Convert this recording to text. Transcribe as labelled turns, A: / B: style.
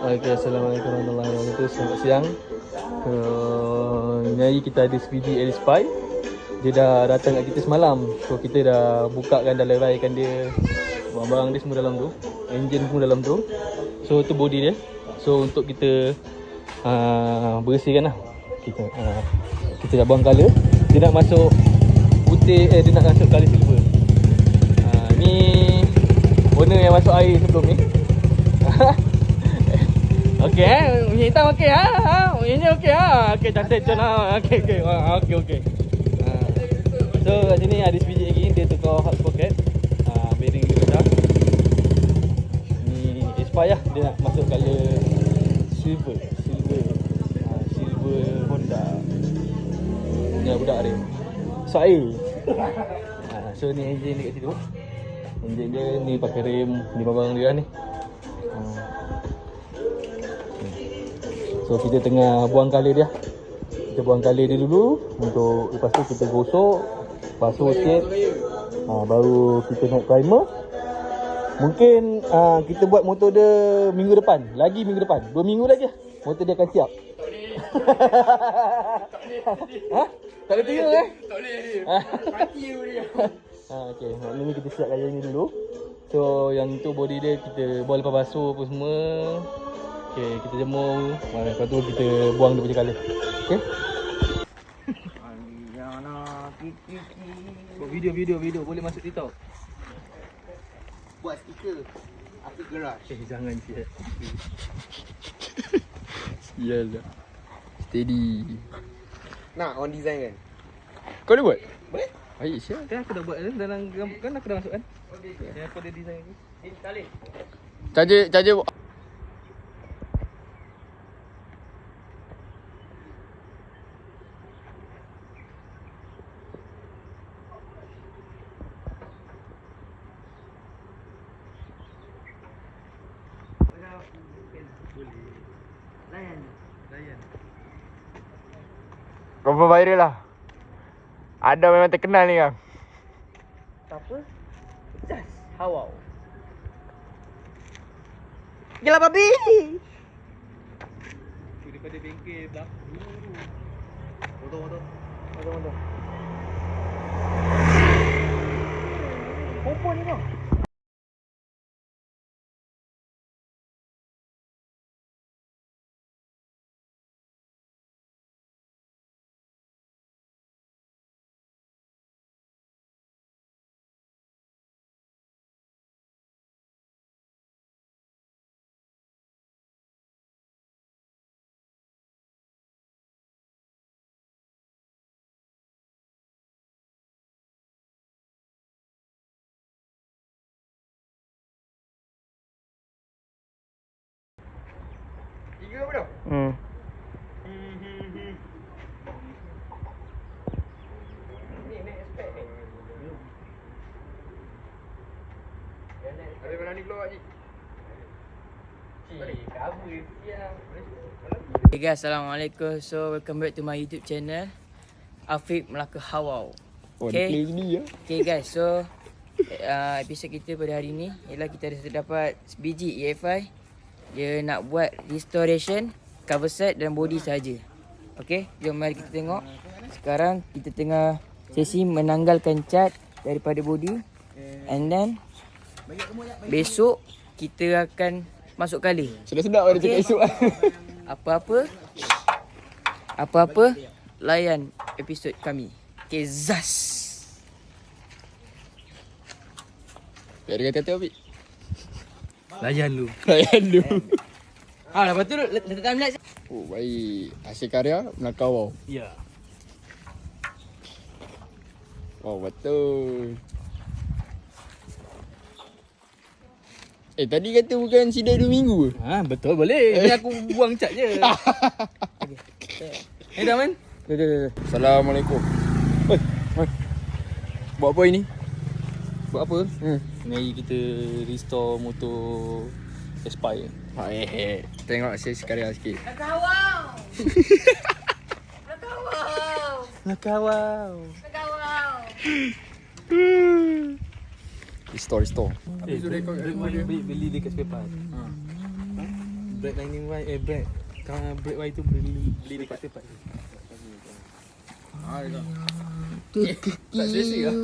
A: Okay, Assalamualaikum warahmatullahi wabarakatuh. Selamat siang. Nyai kita ada SPG Air Spy. Dia dah datang kat kita semalam. So kita dah bukakan, dah leraikan dia. Barang-barang dia semua dalam tu. Enjin pun dalam tu. So tu body dia. So untuk kita bersihkan lah. Kita dah buang colour. Dia nak masuk putih, dia nak masuk colour silver. Ni warna yang masuk air sebelum ni. Okey minyak hitam okey minyaknya okey okey cantik John okey. So kat sini ada sebiji lagi, dia tukar hot pocket. Bearing dia dah. Ni expire lah, dia nak masuk color silver Honda. Ni budak dia. So air. So ni enjin dia kat situ. Enjin dia ni pakai rem, ni barang dia ni. So kita tengah buang colour dia. Kita buang colour dia dulu. Untuk lepas tu kita gosok, basuh sikit. Baru kita naik primer. Mungkin kita buat motor dia minggu depan. Minggu depan 2 minggu lagi lah, motor dia akan siap. Tak boleh tidur Tak boleh dia. Mati dia. Okay, maknanya kita siapkan yang ni dulu. So yang tu body dia kita buang lepas basuh apa semua. Okay, kita jemur. Lepas tu kita buang dia punya colour. Okay. Buat video boleh masuk TikTok.
B: Buat stiker Afiq Garage.
A: Jangan sial. Sial lah. Steady.
B: Nak on design kan?
A: Kau dah buat?
B: Boleh?
A: Baik sial. Kan aku dah buat dalam kan aku dah masuk kan?
B: Okey.
A: Kenapa dia design lagi?
B: Kali.
A: Charger Layan.
C: Confirm viral lah. Ada memang terkenal ni kan.
B: Apa? Just Hawau. Gila babi.
A: Daripada bengkel belakang.
B: Motor. Popo ni bang. Tiga apa dah? Ni expect ni. Ada mana ni keluar Cik? Cover siap.
D: Hey guys, Assalamualaikum. So welcome back to my YouTube channel Afiq Melaka Hawau. Okay guys, so episod kita pada hari ni ialah kita ada dapat sebiji EFI. Dia nak buat restoration cover set dan body saja. Okay, jom mari kita tengok. Sekarang kita tengah sesi menanggalkan cat daripada body. And then besok kita akan masuk kali.
C: Sedap-sedap ada cakap esok.
D: Apa-apa layan episod kami. Okay, Zas.
C: Tak ada kata-kata Abik.
A: Layan lu.
D: Lepas tu letak timeline.
C: Oh baik. Hasil karya Melaka Wow.
A: Ya.
C: Wow betul. Tadi kata bukan sidai 2 minggu ke?
A: Betul boleh. Ni aku buang cat je. Dah man.
C: Assalamualaikum. Buat apa ini?
A: Buat apa? Mari kita restore motor Aspire.
C: Tengok hasil karya sikit.
D: Nakawau.
C: Restore.
A: Beli dekat spare part. Bread lining Y, bread. Kalau bread Y tu beli dekat tempat.
C: Ah, dah.
A: Tak selesa lah.